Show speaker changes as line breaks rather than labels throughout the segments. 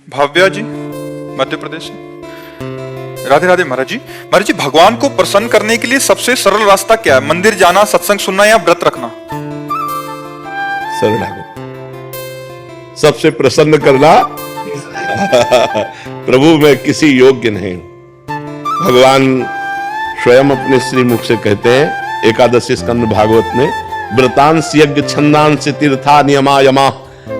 भाव्या जी, मध्य प्रदेश से। राधे राधे महाराज जी। महाराज जी, भगवान को प्रसन्न करने के लिए सबसे सरल रास्ता क्या है? मंदिर जाना, सत्संग सुनना या व्रत रखना?
शरणागत सबसे प्रसन्न करना। प्रभु मैं किसी योग्य नहीं। भगवान स्वयं अपने श्रीमुख से कहते हैं एकादशी स्कंद भागवत में, व्रतांश यज्ञ छंदांश तीर्था नियमा यमा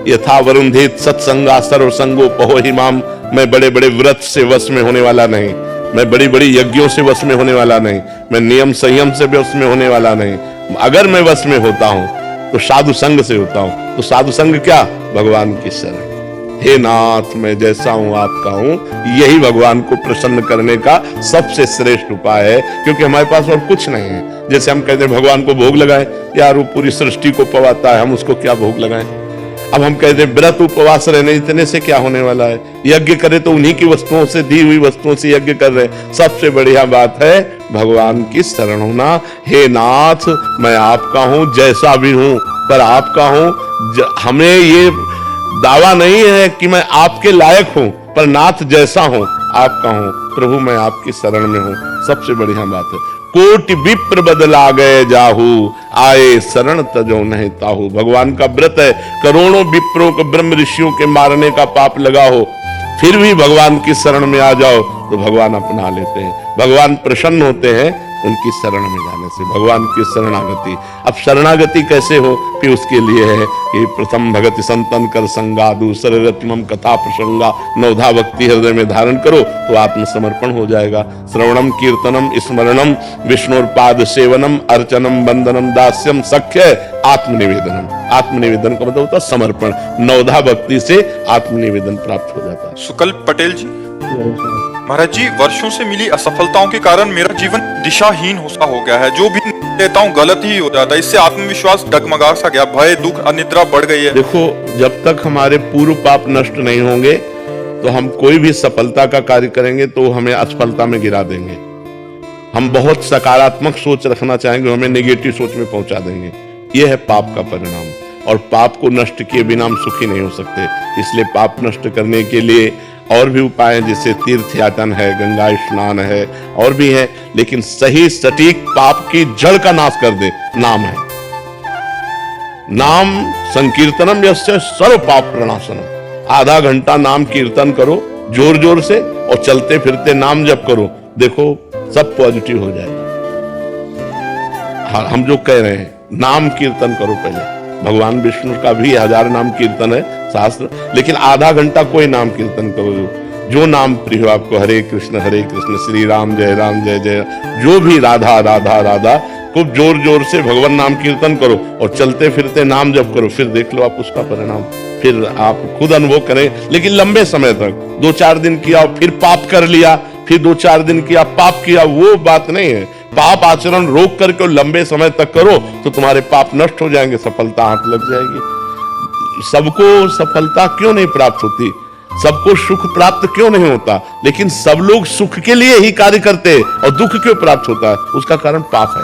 यथा वरुंधेत सत्संगा सर्वसंगो पहो हिमाम। मैं बड़े बड़े व्रत से वश में होने वाला नहीं, मैं बड़ी बड़ी यज्ञों से वश में होने वाला नहीं, मैं नियम संयम से वश में होने वाला नहीं। अगर मैं वश में होता हूं तो साधु संग से होता हूं। तो साधु संग क्या? भगवान की शरण। हे नाथ, मैं जैसा हूं आपका हूं। यही भगवान को प्रसन्न करने का सबसे श्रेष्ठ उपाय है, क्योंकि हमारे पास और कुछ नहीं है। जैसे हम कहते हैं भगवान को भोग लगाएं, यार वो पूरी सृष्टि को पवाता है, हम उसको क्या भोग लगाएं। अब हम कहते हैं व्रत उपवास रहने इतने से क्या होने वाला है, यज्ञ करे तो उन्हीं की वस्तुओं से, दी हुई वस्तुओं से यज्ञ कर रहे हैं। सबसे बढ़िया बात है भगवान की शरण होना। हे नाथ, मैं आपका हूं, जैसा भी हूं पर आपका हूं। हमें ये दावा नहीं है कि मैं आपके लायक हूं, पर नाथ जैसा हूं आपका हूं। प्रभु मैं आपकी शरण में हूं, सबसे बढ़िया बात है। कोटि विप्र बदला गए जाहू, आए शरण तजो नहीं ताहू। भगवान का व्रत है, करोड़ों विप्रों को ब्रह्म ऋषियों के मारने का पाप लगा हो, फिर भी भगवान की शरण में आ जाओ तो भगवान अपना लेते हैं। भगवान प्रसन्न होते हैं उनकी शरण में जाने से, भगवान की शरणागति। अब शरणागति कैसे हो? कि उसके लिए है कि प्रथम भगति संतन कर संगा, दूसरे रत्नम कथा प्रसंगा, नवधा भक्ति हृदय में धारण करो तो आत्मसमर्पण हो जाएगा। श्रवणम कीर्तनम स्मरणम विष्णुपाद सेवनम अर्चनम वंदनम दास्यम सख्य आत्मनिवेदनम। आत्मनिवेदन का मतलब होता है समर्पण। नवधा भक्ति से आत्मनिवेदन प्राप्त हो जाता है।
सुकल्प पटेल जी। महाराज जी, वर्षों से मिली असफलताओं के कारण मेरा जीवन दिशाहीन सा हो गया है। जो भी कहता हूँ गलत ही हो जाता है। इससे आत्मविश्वास डगमगा सा गया, भय दुख अनिद्रा बढ़ गई है।
देखो, जब तक हमारे पूर्व पाप नष्ट नहीं होंगे तो हम कोई भी सफलता का कार्य करेंगे तो हमें असफलता में गिरा देंगे। हम बहुत सकारात्मक सोच रखना चाहेंगे, हमें नेगेटिव सोच में पहुंचा देंगे। यह है पाप का परिणाम, और पाप को नष्ट किए बिना हम सुखी नहीं हो सकते। इसलिए पाप नष्ट करने के लिए और भी उपाय हैं, जैसे तीर्थ यातन है, गंगा स्नान है, और भी है। लेकिन सही सटीक पाप की जड़ का नाश कर दे नाम है। नाम संकीर्तनम यस्य सर्व पाप प्रणाशनम। आधा घंटा नाम कीर्तन करो जोर जोर से, और चलते फिरते नाम जप करो, देखो सब पॉजिटिव हो जाएगा। हाँ, हम जो कह रहे हैं नाम कीर्तन करो पहले। भगवान विष्णु का भी 1000 नाम कीर्तन है शास्त्र, लेकिन आधा घंटा कोई नाम कीर्तन करो, जो नाम प्रिय हो आपको। हरे कृष्ण श्री राम जय जय, जो भी राधा राधा राधा, खूब जोर जोर से भगवान नाम कीर्तन करो और चलते फिरते नाम जप करो। फिर देख लो आप उसका परिणाम, फिर आप खुद अनुभव करें। लेकिन लंबे समय तक 2-4 दिन किया फिर पाप कर लिया, फिर 2-4 दिन किया पाप किया, वो बात नहीं है। पाप आचरण रोक करके लंबे समय तक करो तो तुम्हारे पाप नष्ट हो जाएंगे, सफलता हाथ लग जाएगी। सबको सफलता क्यों नहीं प्राप्त होती, सबको सुख प्राप्त क्यों नहीं होता, लेकिन सब लोग सुख के लिए ही कार्य करते हैं और दुख क्यों प्राप्त होता है? उसका कारण पाप है।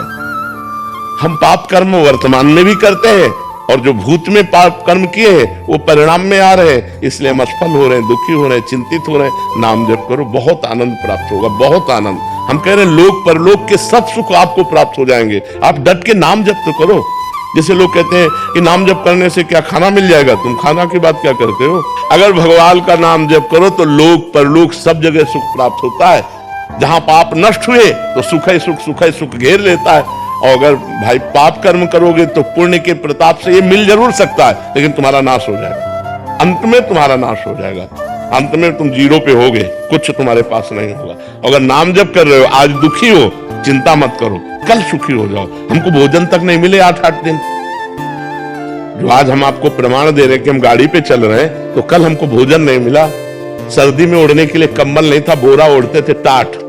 हम पाप कर्म वर्तमान में भी करते हैं, और जो भूत में पाप कर्म किए हैं वो परिणाम में आ रहे हैं। इसलिए हम असफल हो रहे हैं, दुखी हो रहे हैं, चिंतित हो रहे हैं। नाम जप करो, बहुत आनंद प्राप्त होगा, बहुत आनंद। हम कह रहे हैं लोक परलोक के सब सुख आपको प्राप्त हो जाएंगे। आप डट के नाम जप तो करो। जैसे लोग कहते हैं कि नाम जप करने से क्या खाना मिल जाएगा, तुम खाना की बात क्या करते हो? अगर भगवान का नाम जप करो तो लोक परलोक सब जगह सुख प्राप्त होता है। जहां पाप नष्ट हुए तो सुख ही सुख घेर लेता है। और अगर भाई पाप कर्म करोगे तो पुण्य के प्रताप से ये मिल जरूर सकता है, लेकिन तुम्हारा नाश हो जाएगा। अंत में तुम्हारा नाश हो जाएगा, अंत में तुम जीरो पे होगे, कुछ तुम्हारे पास नहीं होगा। अगर नाम जप कर रहे हो, आज दुखी हो, चिंता मत करो, कल सुखी हो जाओ। हमको भोजन तक नहीं मिले 8-8 दिन, जो आज हम आपको प्रमाण दे रहे हैं कि हम गाड़ी पे चल रहे हैं, तो कल हमको भोजन नहीं मिला। सर्दी में ओढ़ने के लिए कंबल नहीं था, बोरा ओढ़ते थे, टाट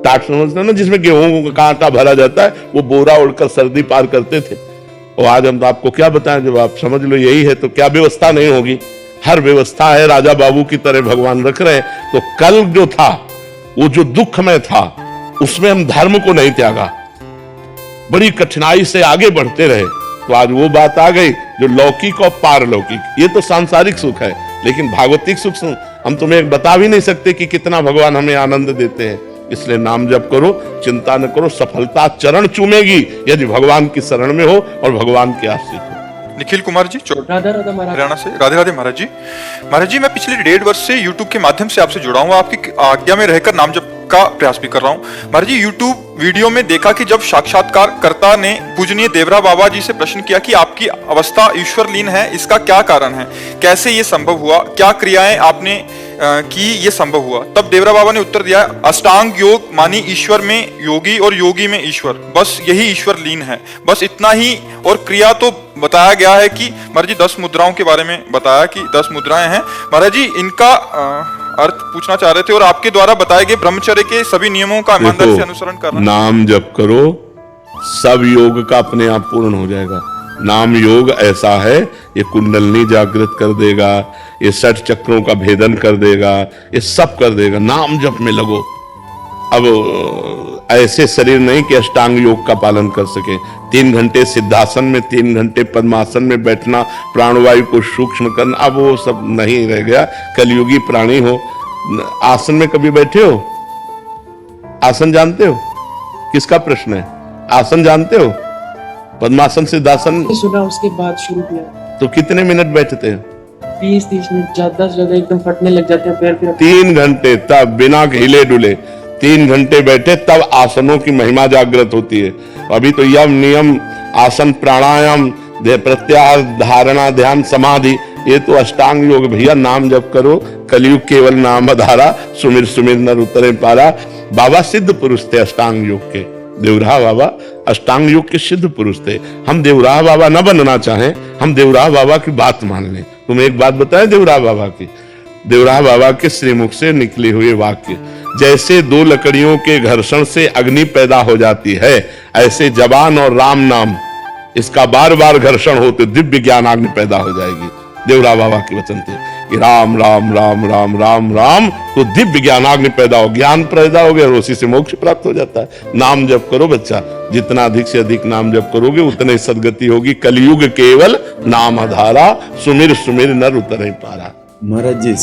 समझते हैं ना, जिसमें गेहूं का आटा भरा जाता है, वो बोरा ओढ़कर सर्दी पार करते थे। और आज हम तो आपको क्या बताएं, जब आप समझ लो यही है तो क्या व्यवस्था नहीं होगी? हर व्यवस्था है, राजा बाबू की तरह भगवान रख रहे हैं। तो कल जो था वो जो दुख में था, उसमें हम धर्म को नहीं त्यागा, बड़ी कठिनाई से आगे बढ़ते रहे, तो आज वो बात आ गई जो लौकिक और पारलौकिक। ये तो सांसारिक सुख है, लेकिन भागवतिक सुख हम तुम्हें बता भी नहीं सकते कि कितना भगवान हमें आनंद देते हैं। इसलिए नाम जप करो, चिंता न करो, सफलता चरण चूमेगी यदि भगवान की शरण में हो और भगवान के आश्रित हो।
निखिल कुमार जी
राधा राधा महाराज,
हरियाणा से। राधे राधे महाराज जी। महाराज जी, मैं पिछले 1.5 वर्ष से YouTube के माध्यम से आपसे जुड़ा हूँ, आपकी आज्ञा में रहकर नाम जप का प्रयास भी कर रहा हूँ। महाराज जी, YouTube वीडियो में देखा कि जब साक्षात्कारकर्ता ने पूजनीय देवरा बाबा जी से प्रश्न किया कि आपकी अवस्था ईश्वरलीन है, इसका क्या कारण है, कैसे ये संभव हुआ, क्या क्रियाएं आपने की ये संभव हुआ, तब देवरा बाबा ने उत्तर दिया, अष्टांग योग मानी ईश्वर में योगी और योगी में ईश्वर, बस यही ईश्वर लीन है, बस इतना ही। और क्रिया तो बताया गया है कि महाराज जी 10 मुद्राओं के बारे में बताया कि 10 मुद्राएं हैं। महाराज जी, इनका अर्थ पूछना चाह रहे थे और आपके द्वारा बताए गए ब्रह्मचर्य के सभी नियमों का ईमानदारी से अनुसरण करना।
नाम जप करो, सब योग का अपने आप पूर्ण हो जाएगा। नाम योग ऐसा है, ये कुंडलनी जागृत कर देगा, ये 60 चक्रों का भेदन कर देगा, ये सब कर देगा। नाम जप में लगो। अब ऐसे शरीर नहीं कि अष्टांग योग का पालन कर सके। 3 घंटे सिद्धासन में, 3 घंटे पद्मासन में बैठना, प्राणवायु को सूक्ष्म करना, अब वो सब नहीं रह गया। कलयुगी प्राणी हो। आसन में कभी बैठे हो? आसन जानते हो? किसका प्रश्न है? आसन जानते हो? पद्मासन सिद्धासन
सुना, उसके बाद शुरू किया।
तो कितने मिनट बैठते हैं?
20-30 मिनट, ज्यादा से ज्यादा एकदम फटने लग जाते हैं पैर। फिर
3 घंटे तब बिना हिले डुले 3 घंटे बैठे, तब आसनों की महिमा जागृत होती है। अभी तो यम नियम आसन प्राणायाम प्रत्याहार धारणा ध्यान समाधि, ये तो अष्टांग योग भैया। नाम जप करो, कलयुग केवल नाम आधारा, सुमिर सुमिर नर उतरे पारा। बाबा सिद्ध पुरुष थे अष्टांग योग के, देवराह बाबा अष्टांग योग के सिद्ध पुरुष थे। हम देवराह बाबा न बनना चाहें, हम देवराह बाबा की बात मान लें। तुम्हें एक बात बताएं देवराह बाबा की, देवराह बाबा के श्रीमुख से निकले हुए वाक्य, जैसे 2 लकड़ियों के घर्षण से अग्नि पैदा हो जाती है, ऐसे जबान और राम नाम इसका बार बार घर्षण होते दिव्य ज्ञान अग्नि पैदा हो जाएगी। देवराह बाबा के वचन थे कि राम राम राम राम राम राम, तो दिव्य ज्ञानाग्नि पैदा हो, ज्ञान पैदा हो गया और उसी से मोक्ष प्राप्त हो जाता है। नाम जप करो बच्चा, जितना अधिक से अधिक नाम जप करोगे उतने सदगति होगी। कलयुग केवल नाम आधारा, सुमिर सुमिर नर उतरे पारा।
महाराज जी,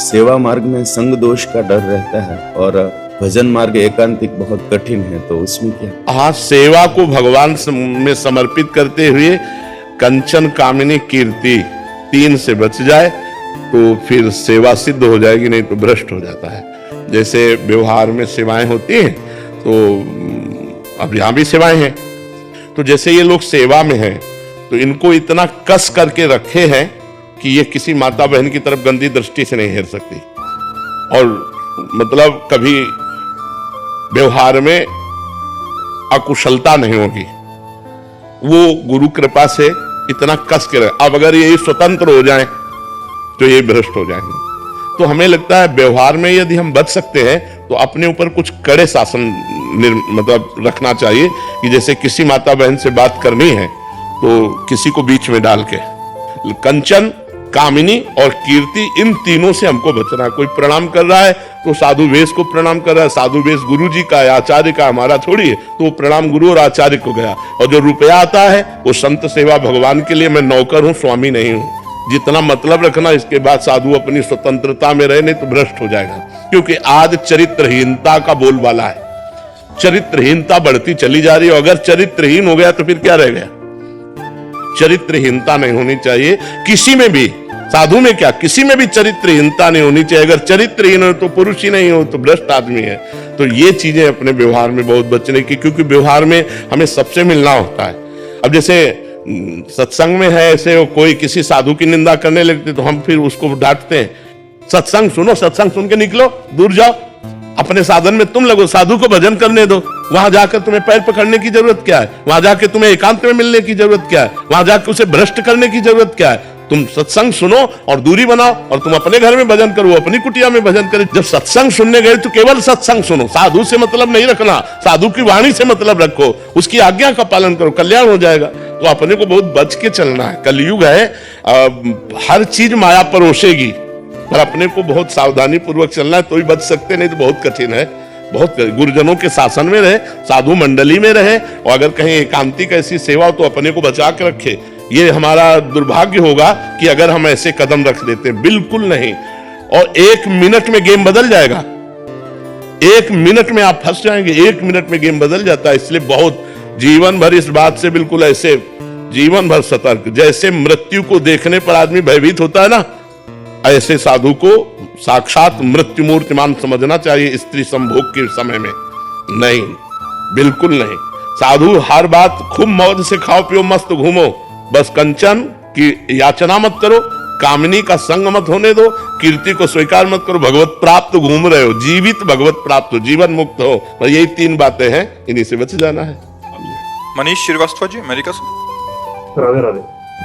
सेवा मार्ग में संग दोष का डर रहता है और भजन मार्ग एकांतिक बहुत कठिन है, तो उसमें क्या?
हाँ, सेवा को भगवान में समर्पित करते हुए कंचन कामिनी कीर्ति 3 से बच जाए तो फिर सेवा सिद्ध हो जाएगी, नहीं तो भ्रष्ट हो जाता है। जैसे व्यवहार में सेवाएं होती हैं, तो अब यहां भी सेवाएं हैं, तो जैसे ये लोग सेवा में हैं तो इनको इतना कस करके रखे हैं कि ये किसी माता बहन की तरफ गंदी दृष्टि से नहीं हेर सकती, और मतलब कभी व्यवहार में अकुशलता नहीं होगी। वो गुरु कृपा से इतना कस के रहे। अब अगर ये स्वतंत्र हो जाएं तो ये भ्रष्ट हो जाएंगे। तो हमें लगता है व्यवहार में यदि हम बच सकते हैं तो अपने ऊपर कुछ कड़े शासन मतलब रखना चाहिए कि जैसे किसी माता बहन से बात करनी है तो किसी को बीच में डाल के, कंचन कामिनी और कीर्ति, इन तीनों से हमको बचना है। कोई प्रणाम कर रहा है तो साधु वेश को प्रणाम कर रहा है, साधु वेश गुरु जी का है, आचार्य का, हमारा थोड़ी है, तो वो प्रणाम गुरु और आचार्य को गया। और जो रुपया आता है वो संत सेवा भगवान के लिए, मैं नौकर हूं, स्वामी नहीं हूं। जितना मतलब रखना, इसके बाद साधु अपनी स्वतंत्रता में रहे, नहीं तो भ्रष्ट हो जाएगा। क्योंकि आज चरित्रहीनता का बोलबाला है, चरित्रहीनता बढ़ती चली जा रही है। अगर चरित्रहीन हो गया तो फिर क्या रह गया? चरित्रहीनता नहीं होनी चाहिए किसी में भी, साधु में क्या, किसी में भी चरित्रहीनता नहीं होनी चाहिए। अगर चरित्रहीन हो तो पुरुष ही नहीं हो तो भ्रष्ट आदमी है। तो ये चीजें अपने व्यवहार में बहुत बचने की, क्योंकि व्यवहार में हमें सबसे मिलना होता है। अब जैसे सत्संग में है, ऐसे कोई किसी साधु की निंदा करने लगते तो हम फिर उसको डांटते हैं, सत्संग सुनो, सत्संग सुन के निकलो, दूर जाओ, अपने साधन में तुम लगो, साधु को भजन करने दो। वहां जाकर तुम्हें पैर पकड़ने की जरूरत क्या है? वहां जाकर तुम्हें एकांत में मिलने की जरूरत क्या है? वहां जाकर उसे भ्रष्ट करने की जरूरत क्या है? तुम सत्संग सुनो और दूरी बनाओ, और तुम अपने घर में भजन करो, अपनी कुटिया में भजन करो। जब सत्संग सुनने गए तो केवल सत्संग सुनो, साधु से मतलब नहीं रखना, साधु की वाणी से मतलब रखो, उसकी आज्ञा का पालन करो, कल्याण हो जाएगा। तो अपने को बहुत बच के चलना है। कलयुग है, हर चीज माया परोसेगी, पर अपने को बहुत सावधानी पूर्वक चलना है, तो ही बच सकते, नहीं तो बहुत कठिन है। बहुत गुरुजनों के शासन में रहे, साधु मंडली में रहे, और अगर कहीं एकांतिक ऐसी सेवा हो तो अपने को बचा के रखे। ये हमारा दुर्भाग्य होगा कि अगर हम ऐसे कदम रख देते, बिल्कुल नहीं। और 1 मिनट में गेम बदल जाएगा। 1 मिनट में आप फंस जाएंगे, 1 मिनट में गेम बदल जाता है। इसलिए बहुत जीवन भर इस बात से बिल्कुल ऐसे जीवन भर सतर्क, जैसे मृत्यु को देखने पर आदमी भयभीत होता है ना, ऐसे साधु को साक्षात मृत्यु मूर्तिमान समझना चाहिए स्त्री संभोग के समय में। नहीं, बिल्कुल नहीं। साधु हर बात खूब मौज से खाओ पियो मस्त घूमो, बस कंचन की याचना मत करो, कामिनी का संग मत होने दो, कीर्ति को स्वीकार मत करो, भगवत प्राप्त घूम रहे हो, जीवित भगवत प्राप्त हो, जीवन मुक्त हो। और यही 3 बातें हैं, इन्हीं से बच जाना है।
मनीष श्रीवास्तव जी, अमेरिका से।
राधे राधे।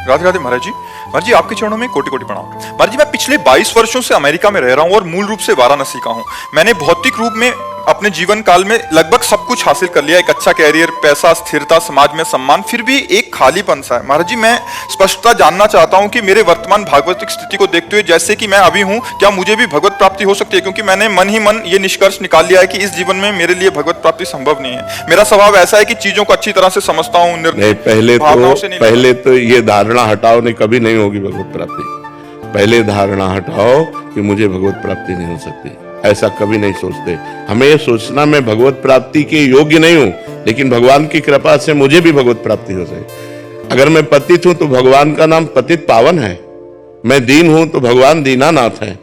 राधे राधे महाराज जी। महाराज जी, आपके चरणों में कोटि कोटि प्रणाम। महाराज जी, मैं पिछले 22 वर्षों से अमेरिका में रह रहा हूँ और मूल रूप से वाराणसी का हूँ। मैंने भौतिक रूप में अपने जीवन काल में लगभग सब कुछ हासिल कर लिया, एक अच्छा कैरियर, पैसा, स्थिरता, समाज में सम्मान, फिर भी एक खालीपन सा है। महाराज जी, मैं स्पष्टता जानना चाहता हूँ कि मेरे वर्तमान भागवतिक स्थिति को देखते हुए जैसे कि मैं अभी हूँ, क्या मुझे भी भगवत प्राप्ति हो सकती है? क्योंकि मैंने मन ही मन ये निष्कर्ष निकाल लिया है कि इस जीवन में मेरे लिए भगवत प्राप्ति संभव नहीं है। मेरा स्वभाव ऐसा है कि चीजों को अच्छी तरह से समझता हूँ,
नहीं, पहले तो ये धारणा हटाओ, नहीं कभी नहीं होगी भगवत प्राप्ति। पहले धारणा हटाओ कि मुझे भगवत प्राप्ति नहीं हो सकती, ऐसा कभी नहीं सोचते। हमें यह सोचना मैं भगवत प्राप्ति के योग्य नहीं हूं, लेकिन भगवान की कृपा से मुझे भी भगवत प्राप्ति हो जाए। अगर मैं पतित हूं तो भगवान का नाम पतित पावन है, मैं दीन हूं तो भगवान दीनानाथ है,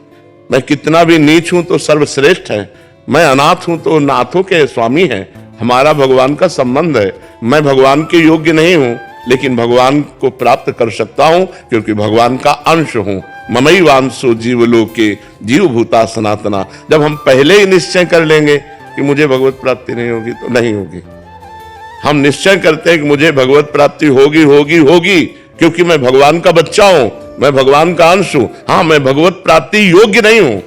मैं कितना भी नीच हूं तो सर्वश्रेष्ठ है, मैं अनाथ हूं तो नाथों के स्वामी है। हमारा भगवान का संबंध है। मैं भगवान के योग्य नहीं हूं, लेकिन भगवान को प्राप्त कर सकता हूं क्योंकि भगवान का अंश हूं। ममई वांसो जीवलोके जीव भूता सनातना। जब हम पहले ही निश्चय कर लेंगे कि मुझे भगवत प्राप्ति नहीं होगी तो नहीं होगी। हम निश्चय करते हैं कि मुझे भगवत प्राप्ति होगी होगी होगी क्योंकि मैं भगवान का बच्चा हूं, मैं भगवान का अंश हूं। हाँ, मैं भगवत प्राप्ति योग्य नहीं हूं,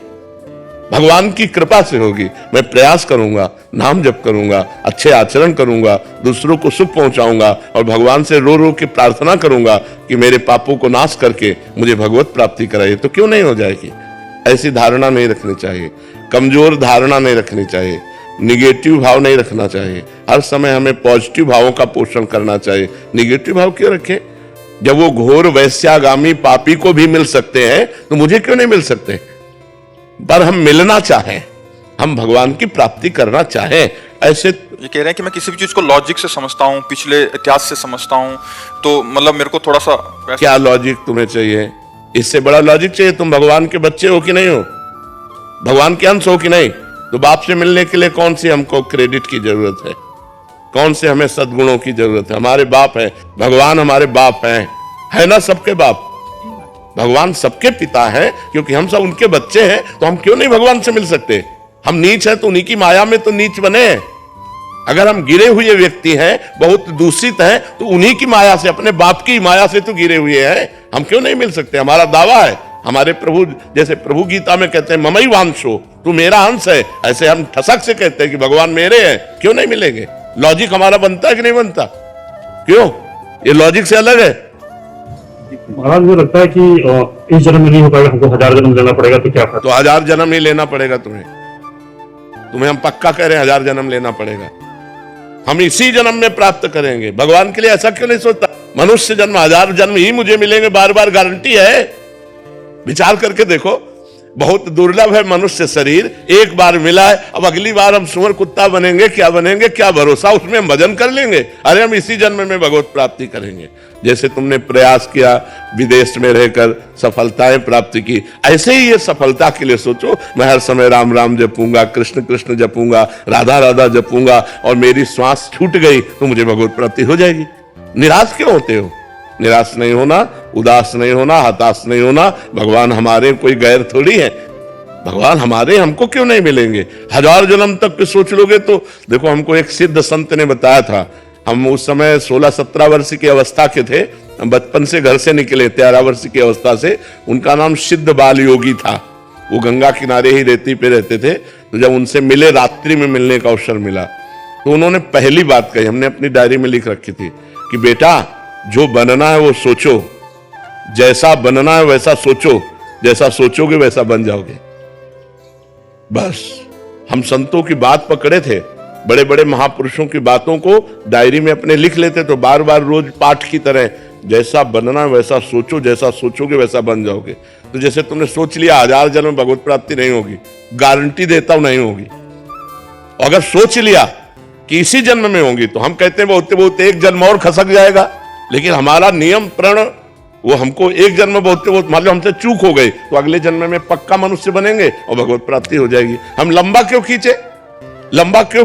भगवान की कृपा से होगी। मैं प्रयास करूंगा, नाम जप करूंगा, अच्छे आचरण करूंगा, दूसरों को सुख पहुंचाऊंगा और भगवान से रो रो के प्रार्थना करूंगा कि मेरे पापों को नाश करके मुझे भगवत प्राप्ति कराइए, तो क्यों नहीं हो जाएगी। ऐसी धारणा नहीं रखनी चाहिए, कमजोर धारणा नहीं रखनी चाहिए, निगेटिव भाव नहीं रखना चाहिए। हर समय हमें पॉजिटिव भावों का पोषण करना चाहिए। निगेटिव भाव क्यों रखें? जब वो घोर वैश्यागामी पापी को भी मिल सकते हैं तो मुझे क्यों नहीं मिल सकते? पर हम मिलना चाहें, हम भगवान की प्राप्ति करना चाहें। ऐसे
ये कह रहे हैं कि मैं किसी भी चीज को लॉजिक से समझता हूँ, पिछले इतिहास से समझता हूँ, तो मतलब मेरे को थोड़ा सा
क्या लॉजिक तुम्हें चाहिए? इससे बड़ा लॉजिक चाहिए? तुम भगवान के बच्चे हो कि नहीं हो, भगवान के अंश हो कि नहीं? तो बाप से मिलने के लिए कौन सी हमको क्रेडिट की जरूरत है, कौन से हमें सद्गुणों की जरूरत है? हमारे बाप है, भगवान हमारे बाप है ना, सबके बाप। भगवान सबके पिता है क्योंकि हम सब उनके बच्चे हैं, तो हम क्यों नहीं भगवान से मिल सकते? हम नीच हैं तो उन्हीं की माया में तो नीच बने। अगर हम गिरे हुए व्यक्ति हैं, बहुत दूषित हैं, तो उन्हीं की माया से, अपने बाप की माया से तो गिरे हुए हैं। हम क्यों नहीं मिल सकते? हमारा दावा है। हमारे प्रभु, जैसे प्रभु गीता में कहते हैं ममई वांशो, तू मेरा अंश है, ऐसे हम ठसक से कहते हैं कि भगवान मेरे हैं। क्यों नहीं मिलेंगे? लॉजिक हमारा बनता है कि नहीं बनता? क्यों? ये लॉजिक से अलग है।
महाराज, मुझे लगता है कि इस जन्म में नहीं हो पाएगा, हमको 1000 जन्म लेना पड़ेगा, तो क्या फायदा?
तो 1000 जन्म ही लेना पड़ेगा तुम्हें हम पक्का कह रहे हैं 1000 जन्म लेना पड़ेगा। हम इसी जन्म में प्राप्त करेंगे। भगवान के लिए ऐसा क्यों नहीं सोचता? मनुष्य जन्म 1000 जन्म ही मुझे मिलेंगे, बार बार गारंटी है? विचार करके देखो, बहुत दुर्लभ है मनुष्य शरीर, एक बार मिला है, अब अगली बार हम सुअर कुत्ता बनेंगे, क्या बनेंगे, क्या भरोसा उसमें हम भजन कर लेंगे? अरे हम इसी जन्म में भगवत प्राप्ति करेंगे। जैसे तुमने प्रयास किया विदेश में रहकर सफलताएं प्राप्त की, ऐसे ही ये सफलता के लिए सोचो, मैं हर समय राम राम जपूंगा, कृष्ण कृष्ण जपूंगा, राधा राधा जपूंगा और मेरी श्वास छूट गई तो मुझे भगवत प्राप्ति हो जाएगी। निराश क्यों होते हो? निराश नहीं होना, उदास नहीं होना, हताश नहीं होना। भगवान हमारे कोई गैर थोड़ी है, भगवान हमारे, हमको क्यों नहीं मिलेंगे? 1000 जन्म तक सोच लोगे तो देखो, हमको एक सिद्ध संत ने बताया था। हम उस समय 16-17 वर्ष की अवस्था के थे, हम बचपन से घर से निकले 13 वर्ष की अवस्था से। उनका नाम सिद्ध बाल योगी था। वो गंगा किनारे ही रेती पे रहते थे। तो जब उनसे मिले, रात्रि में मिलने का अवसर मिला, तो उन्होंने पहली बात कही, हमने अपनी डायरी में लिख रखी थी कि बेटा, जो बनना है वो सोचो, जैसा बनना है वैसा सोचो, जैसा सोचोगे वैसा बन जाओगे। बस हम संतों की बात पकड़े थे, बड़े बड़े महापुरुषों की बातों को डायरी में अपने लिख लेते, तो बार बार रोज पाठ की तरह, जैसा बनना है वैसा सोचो, जैसा सोचोगे वैसा बन जाओगे। तो जैसे तुमने सोच लिया 1000 जन्म में भगवत प्राप्ति नहीं होगी, गारंटी देता हूं नहीं होगी। अगर सोच लिया कि इसी जन्म में होंगी तो हम कहते हैं बहुत बहुत एक जन्म और खसक जाएगा, लेकिन हमारा नियम प्रण वो हमको एक जन्म में बहुत मान लो हमसे चूक हो गई तो अगले जन्म में पक्का मनुष्य बनेंगे और भगवत प्राप्ति हो जाएगी। हम लंबा क्यों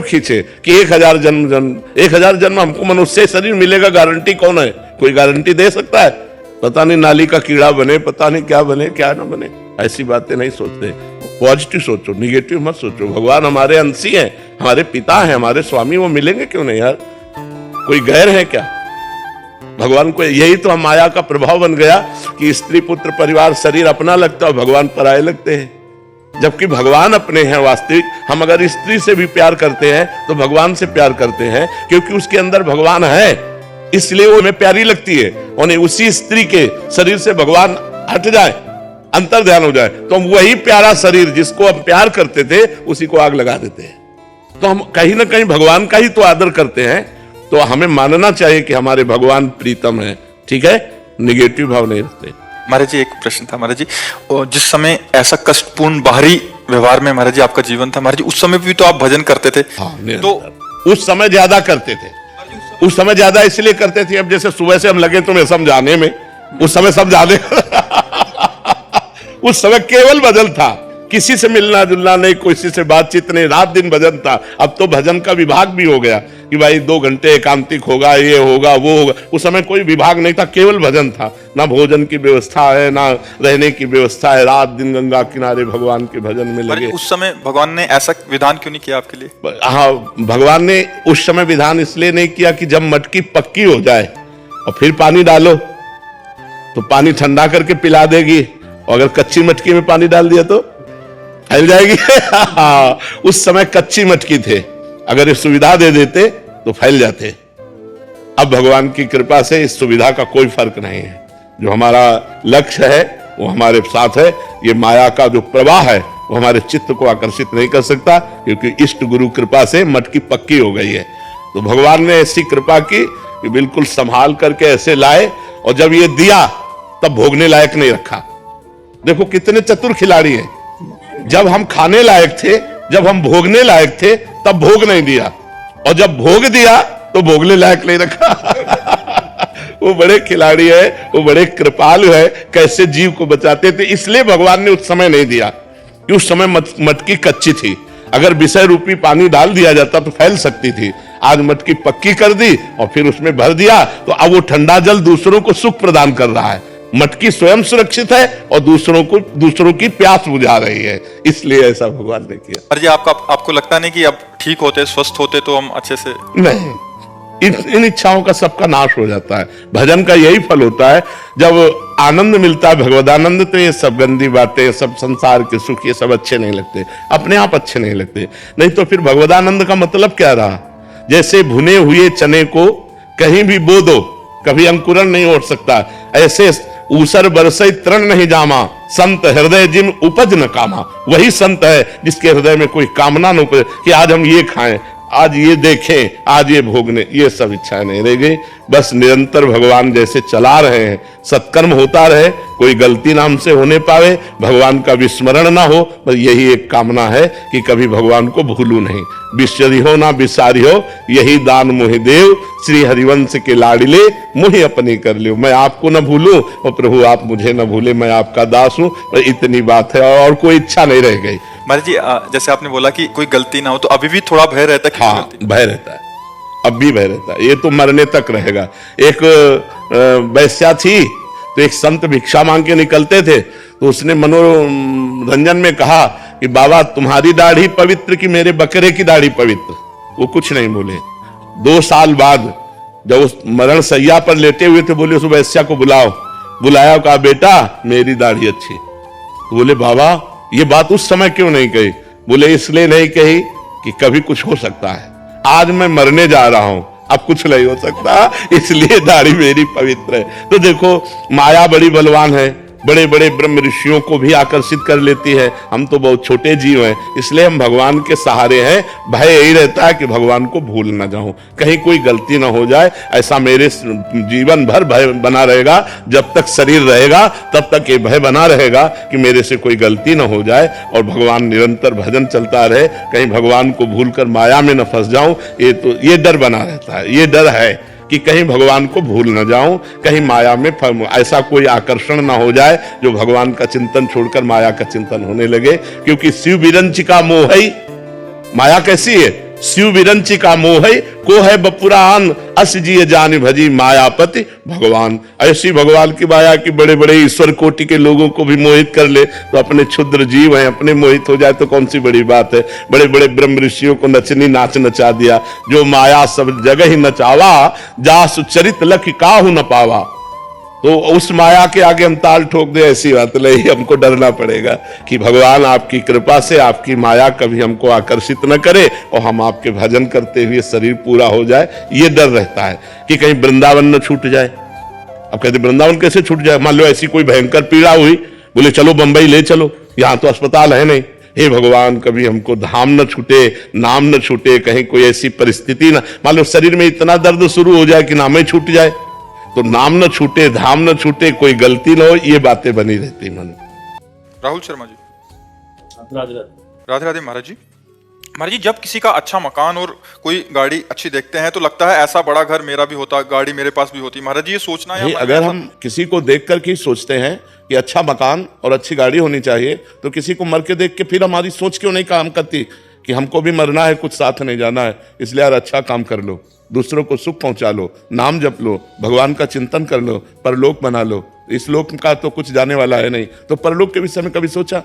खींचे कि 1000 जन्म हमको मनुष्य शरीर मिलेगा, गारंटी कौन है? कोई गारंटी दे सकता है? पता नहीं नाली का कीड़ा बने, पता नहीं क्या बने क्या ना बने, ऐसी बातें नहीं सोचते। पॉजिटिव सोचो, निगेटिव मत सोचो। भगवान हमारे अंशी हैं, हमारे पिता हैं, हमारे स्वामी, वो मिलेंगे क्यों नहीं यार? कोई गैर है क्या भगवान को? यही तो माया का प्रभाव बन गया कि स्त्री पुत्र परिवार शरीर अपना लगता है, भगवान पराये लगते हैं, जबकि भगवान अपने हैं वास्तविक। हम अगर स्त्री से भी प्यार करते हैं तो भगवान से प्यार करते हैं, क्योंकि उसके अंदर भगवान है, इसलिए वो हमें प्यारी लगती है। और उसी स्त्री के शरीर से भगवान हट जाए, अंतर ध्यान हो जाए, तो हम वही प्यारा शरीर जिसको हम प्यार करते थे उसी को आग लगा देते हैं। तो हम कहीं ना कहीं भगवान का ही तो आदर करते हैं। तो हमें मानना चाहिए कि हमारे भगवान प्रीतम है, ठीक है, निगेटिव भाव नहीं रखते।
महाराज जी एक प्रश्न था महाराज जी, और जिस समय ऐसा कष्टपूर्ण बाहरी व्यवहार में महाराज जी आपका जीवन था महाराज जी, उस समय भी तो आप भजन करते थे।
हाँ,
तो
उस समय ज्यादा करते थे, उस समय ज्यादा इसलिए करते थे, अब जैसे सुबह से हम लगे तुम्हें समझाने में, उस समय समझाने उस समय केवल भजन था, किसी से मिलना जुलना नहीं, किसी से बातचीत नहीं, रात दिन भजन था। अब तो भजन का विभाग भी हो गया कि भाई 2 घंटे एकांतिक होगा, ये होगा वो होगा। उस समय कोई विभाग नहीं था, केवल भजन था। ना भोजन की व्यवस्था है, ना रहने की व्यवस्था है, रात दिन गंगा किनारे भगवान के भजन में लगे।
उस समय भगवान ने ऐसा विधान क्यों नहीं किया आपके लिए?
हाँ, भगवान ने उस समय विधान इसलिए नहीं किया कि जब मटकी पक्की हो जाए और फिर पानी डालो तो पानी ठंडा करके पिला देगी, और अगर कच्ची मटकी में पानी डाल दिया तो फैल जाएगी। उस समय कच्ची मटकी थे, अगर ये सुविधा दे देते तो फैल जाते। अब भगवान की कृपा से इस सुविधा का कोई फर्क नहीं है। जो हमारा लक्ष्य है वो हमारे साथ है। ये माया का जो प्रवाह है वो हमारे चित्त को आकर्षित नहीं कर सकता, क्योंकि इष्ट गुरु कृपा से मटकी पक्की हो गई है। तो भगवान ने ऐसी कृपा की कि बिल्कुल संभाल करके ऐसे लाए, और जब ये दिया तब भोगने लायक नहीं रखा। देखो कितने चतुर खिलाड़ी हैं। जब हम खाने लायक थे, जब हम भोगने लायक थे, तब भोग नहीं दिया, और जब भोग दिया तो भोगने लायक नहीं रखा। वो बड़े खिलाड़ी है, वो बड़े कृपालु है, कैसे जीव को बचाते थे। इसलिए भगवान ने उस समय नहीं दिया कि उस समय मटकी कच्ची थी। अगर विषय रूपी पानी डाल दिया जाता तो फैल सकती थी। आज मटकी पक्की कर दी और फिर उसमें भर दिया, तो अब वो ठंडा जल दूसरों को सुख प्रदान कर रहा है। मटकी स्वयं सुरक्षित है और दूसरों की प्यास बुझा रही है, इसलिए ऐसा भगवान ने किया।
महाराज जी आपको लगता नहीं कि अब ठीक होते, स्वस्थ होते तो हम अच्छे से?
नहीं, इन इच्छाओं का सबका नाश हो जाता है। भजन का यही फल होता है। जब आनंद मिलता है, भगवदानंद, तो ये सब गंदी बातें, सब संसार के सुख, ये सब अच्छे नहीं लगते, अपने आप अच्छे नहीं लगते। नहीं तो फिर भगवदानंद का मतलब क्या रहा? जैसे भुने हुए चने को कहीं भी बो दो, कभी अंकुरण नहीं हो सकता। ऐसे ऊसर बरसई तृण नहीं जामा, संत हृदय जिम उपज न कामा। वही संत है जिसके हृदय में कोई कामना न उपजे कि आज हम ये खाएं, आज ये देखें, आज ये भोगने, ये सब इच्छाएं नहीं रह गई। बस निरंतर भगवान जैसे चला रहे हैं, सत्कर्म होता रहे, कोई गलती नाम से होने पावे, भगवान का विस्मरण ना हो, बस यही एक कामना है कि कभी भगवान को भूलूं नहीं। बिसरी हो ना बिसारी हो, यही दान मोहि देव, श्री हरिवंश के लाडिले मुहि अपनी कर लियो। मैं आपको न भूलूं और प्रभु आप मुझे न भूले, मैं आपका दास हूं। इतनी बात है और कोई इच्छा नहीं रह गई।
महाराज जी जैसे आपने बोला कि कोई गलती ना हो, तो अभी भी थोड़ा भय रहता है?
हाँ, भय रहता है, अब भी भय रहता है। ये तो मरने तक रहेगा। एक वैश्या थी, तो एक संत भिक्षा मांग के निकलते थे, तो उसने मनोरंजन में कहा कि बाबा तुम्हारी दाढ़ी पवित्र कि मेरे बकरे की दाढ़ी पवित्र? वो कुछ नहीं बोले। 2 साल बाद जब उस मरण सैया पर लेटे हुए थे, बोले उस वैश्या को बुलाओ। बुलाया, कहा बेटा मेरी दाढ़ी अच्छी। तो बोले बाबा ये बात उस समय क्यों नहीं कही? बोले इसलिए नहीं कही कि कभी कुछ हो सकता है, आज मैं मरने जा रहा हूं, अब कुछ नहीं हो सकता, इसलिए दाढ़ी मेरी पवित्र है। तो देखो माया बड़ी बलवान है, बड़े बड़े ब्रह्म ऋषियों को भी आकर्षित कर लेती है। हम तो बहुत छोटे जीव हैं, इसलिए हम भगवान के सहारे हैं। भय यही रहता है कि भगवान को भूल ना जाऊं, कहीं कोई गलती ना हो जाए। ऐसा मेरे जीवन भर भय बना रहेगा, जब तक शरीर रहेगा तब तक ये भय बना रहेगा कि मेरे से कोई गलती ना हो जाए, और भगवान निरंतर भजन चलता रहे, कहीं भगवान को भूलकर माया में न फंस जाऊं। ये डर बना रहता है, ये डर है कि कहीं भगवान को भूल न जाऊं, कहीं माया में ऐसा कोई आकर्षण ना हो जाए जो भगवान का चिंतन छोड़कर माया का चिंतन होने लगे। क्योंकि शिव विरंचिका मोहई, माया कैसी है? शिव विरंचिका मोहई को है बपुरान, अस जिय जान भजी मायापति भगवान। ऐसी भगवान की माया की बड़े बड़े ईश्वर कोटि के लोगों को भी मोहित कर ले, तो अपने क्षुद्र जीव हैं, अपने मोहित हो जाए तो कौन सी बड़ी बात है। बड़े बड़े ब्रह्म ऋषियों को नचनी नाच नचा दिया, जो माया सब जगह ही नचावा, जासु चरित लख काहू न पावा। तो उस माया के आगे हम ताल ठोक दे, ऐसी बात नहीं। हमको डरना पड़ेगा कि भगवान आपकी कृपा से आपकी माया कभी हमको आकर्षित न करे, और हम आपके भजन करते हुए शरीर पूरा हो जाए। ये डर रहता है कि कहीं वृंदावन न छूट जाए। अब कहते वृंदावन कैसे छूट जाए? मान लो ऐसी कोई भयंकर पीड़ा हुई, बोले चलो बंबई ले चलो, यहाँ तो अस्पताल है नहीं। हे भगवान, कभी हमको धाम न छूटे, नाम न छूटे, कहीं कोई ऐसी परिस्थिति ना, मान लो शरीर में इतना दर्द शुरू हो जाए कि नाम ही छूट जाए, तो नाम न छूटे, धाम न छूटे, कोई गलती न हो, ये बातें बनी रहती मन में।
राहुल शर्मा जी,
राधे
राधे राधे महाराज जी। महाराज जी, जब किसी का अच्छा मकान और कोई गाड़ी अच्छी देखते हैं तो लगता है ऐसा बड़ा घर मेरा भी होता, गाड़ी मेरे पास भी होती। महाराज जी, ये सोचना है
अगर हम किसी को देख कर के सोचते हैं कि अच्छा मकान और अच्छी गाड़ी होनी चाहिए, तो किसी को मर के देख के फिर हमारी सोच क्यों नहीं काम करती कि हमको भी मरना है, कुछ साथ नहीं जाना है। इसलिए यार अच्छा काम कर लो, दूसरों को सुख पहुंचा लो, नाम जप लो, भगवान का चिंतन कर लो, परलोक बना लो। इस लोक का तो कुछ जाने वाला है नहीं, तो परलोक के विषय में कभी सोचा?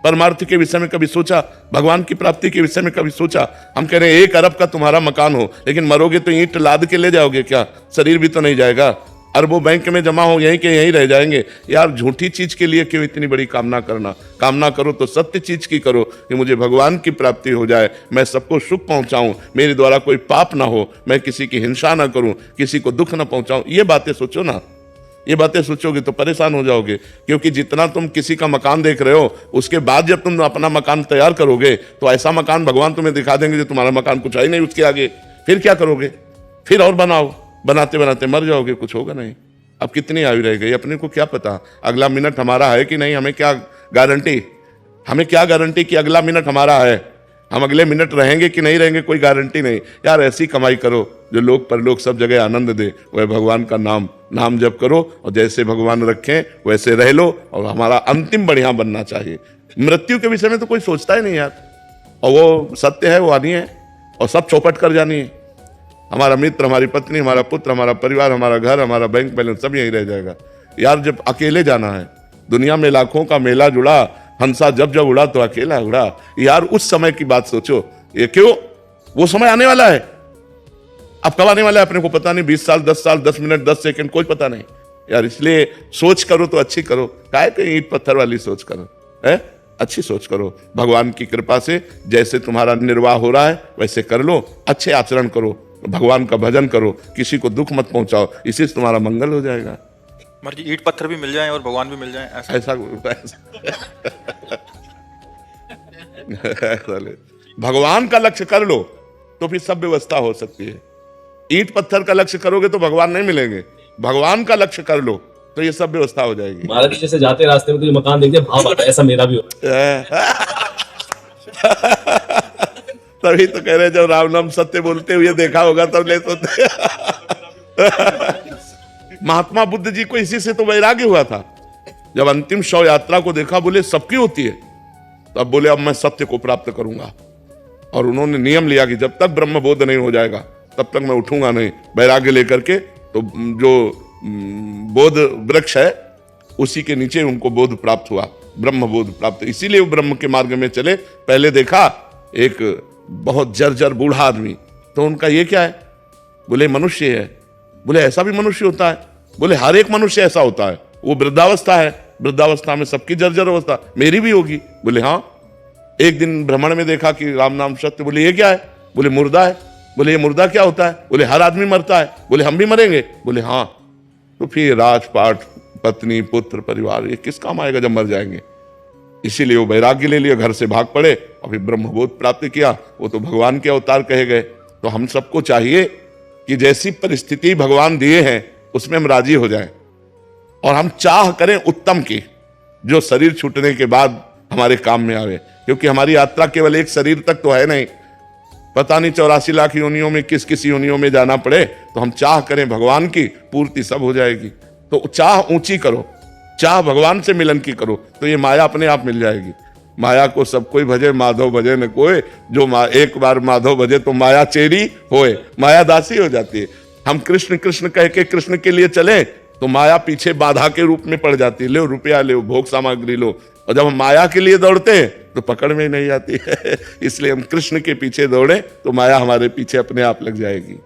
परमार्थ के विषय में कभी सोचा? भगवान की प्राप्ति के विषय में कभी सोचा? हम कह रहे हैं 1 अरब का तुम्हारा मकान हो, लेकिन मरोगे तो ईंट लाद के ले जाओगे क्या? शरीर भी तो नहीं जाएगा। अरबों बैंक में जमा हो, यहीं के यहीं रह जाएंगे। यार झूठी चीज के लिए क्यों इतनी बड़ी कामना करना? कामना करो तो सत्य चीज की करो, कि मुझे भगवान की प्राप्ति हो जाए, मैं सबको सुख पहुंचाऊं, मेरे द्वारा कोई पाप ना हो, मैं किसी की हिंसा ना करूं, किसी को दुख ना पहुंचाऊं। ये बातें सोचो ना। ये बातें सोचोगे तो परेशान हो जाओगे, क्योंकि जितना तुम किसी का मकान देख रहे हो, उसके बाद जब तुम अपना मकान तैयार करोगे तो ऐसा मकान भगवान तुम्हें दिखा देंगे जो तुम्हारा मकान कुछ है ही नहीं उसके आगे। फिर क्या करोगे? फिर और बनाओ, बनाते बनाते मर जाओगे, कुछ होगा नहीं। अब कितनी आयु रह गई, अपने को क्या पता अगला मिनट हमारा है कि नहीं? हमें क्या गारंटी? हमें क्या गारंटी कि अगला मिनट हमारा है? हम अगले मिनट रहेंगे कि नहीं रहेंगे, कोई गारंटी नहीं। यार ऐसी कमाई करो जो लोक परलोक सब जगह आनंद दे। वह भगवान का नाम जप करो, और जैसे भगवान रखें वैसे रह लो, और हमारा अंतिम बढ़िया बनना चाहिए। मृत्यु के विषय में तो कोई सोचता ही नहीं यार, और वो सत्य है, वो आनी है, और सब चौपट कर जानी है। हमारा मित्र, हमारी पत्नी, हमारा पुत्र, हमारा परिवार, हमारा घर, हमारा बैंक बैलेंस सब यहीं रह जाएगा। यार जब अकेले जाना है, दुनिया में लाखों का मेला जुड़ा, हंसा जब जब उड़ा तो अकेला उड़ा। यार उस समय की बात सोचो। ये क्यों? वो समय आने वाला है। अब कब आने वाला है अपने को पता नहीं। 20 साल, 10 साल, 10 मिनट, 10 सेकंड, कोई पता नहीं यार। इसलिए सोच करो तो अच्छी करो, काहे कि ईंट पत्थर वाली सोच करो, है अच्छी सोच करो। भगवान की कृपा से जैसे तुम्हारा निर्वाह हो रहा है वैसे कर लो, अच्छे आचरण करो, भगवान का भजन करो, किसी को दुख मत पहुंचाओ, इसी से तुम्हारा मंगल हो जाएगा।
महाराज जी, ईंट पत्थर भी मिल जाए और भगवान भी मिल जाए, ऐसा
भगवान का लक्ष्य कर लो तो फिर सब व्यवस्था हो सकती है। ईंट पत्थर का लक्ष्य करोगे तो भगवान नहीं मिलेंगे। भगवान का लक्ष्य कर लो तो ये सब व्यवस्था हो जाएगी।
महाराज जैसे जाते रास्ते में तो मकान देखते भाव आता है, ऐसा मेरा भी होता है।
तभी तो कह रहे जब राम नाम सत्य बोलते हुए देखा होगा तब ले तो महात्मा बुद्ध जी को इसी से तो वैराग्य हुआ था। जब अंतिम शव यात्रा को देखा, बोले सबकी होती है, तब बोले अब मैं सत्य को प्राप्त करूंगा। और उन्होंने नियम लिया कि जब तक ब्रह्म बोध नहीं हो जाएगा तब तक मैं उठूंगा नहीं। वैराग्य लेकर के तो जो बोध वृक्ष है उसी के नीचे उनको बोध प्राप्त हुआ, ब्रह्म बोध प्राप्त। इसीलिए वो ब्रह्म के मार्ग में चले। पहले देखा एक बहुत जर्जर बूढ़ा आदमी, तो उनका ये क्या है? बोले मनुष्य है। बोले ऐसा भी मनुष्य होता है? बोले हर एक मनुष्य ऐसा होता है। वो वृद्धावस्था है, वृद्धावस्था में सबकी जर्जर अवस्था, मेरी भी होगी। बोले हाँ। एक दिन भ्रमण में देखा कि राम नाम सत्य। बोले ये क्या है? बोले मुर्दा है। बोले ये मुर्दा क्या होता है? बोले हर आदमी मरता है। बोले हम भी मरेंगे? बोले हाँ। तो फिर राजपाट पत्नी पुत्र परिवार, ये किस काम आएगा जब मर जाएंगे। इसीलिए वो वैराग्य ले लिया, घर से भाग पड़े और फिर ब्रह्मबोध प्राप्त किया। वो तो भगवान के अवतार कहे गए। तो हम सबको चाहिए कि जैसी परिस्थिति भगवान दिए हैं उसमें हम राजी हो जाएं और हम चाह करें उत्तम की, जो शरीर छूटने के बाद हमारे काम में आवे। क्योंकि हमारी यात्रा केवल एक शरीर तक तो है नहीं, पता नहीं 84 लाख योनियों में किस किस योनियों में जाना पड़े। तो हम चाह करें भगवान की, पूर्ति सब हो जाएगी। तो चाह ऊंची करो, चाह भगवान से मिलन की करो, तो ये माया अपने आप मिल जाएगी। माया को सब कोई भजे, माधव भजे न कोई। जो एक बार माधव भजे तो माया चेरी होए, माया दासी हो जाती है। हम कृष्ण कृष्ण कह के कृष्ण के लिए चले तो माया पीछे बाधा के रूप में पड़ जाती है। लो रुपया लो, भोग सामग्री लो। और जब हम माया के लिए दौड़ते हैं तो पकड़ में नहीं आती है। इसलिए हम कृष्ण के पीछे दौड़े तो माया हमारे पीछे अपने आप लग जाएगी।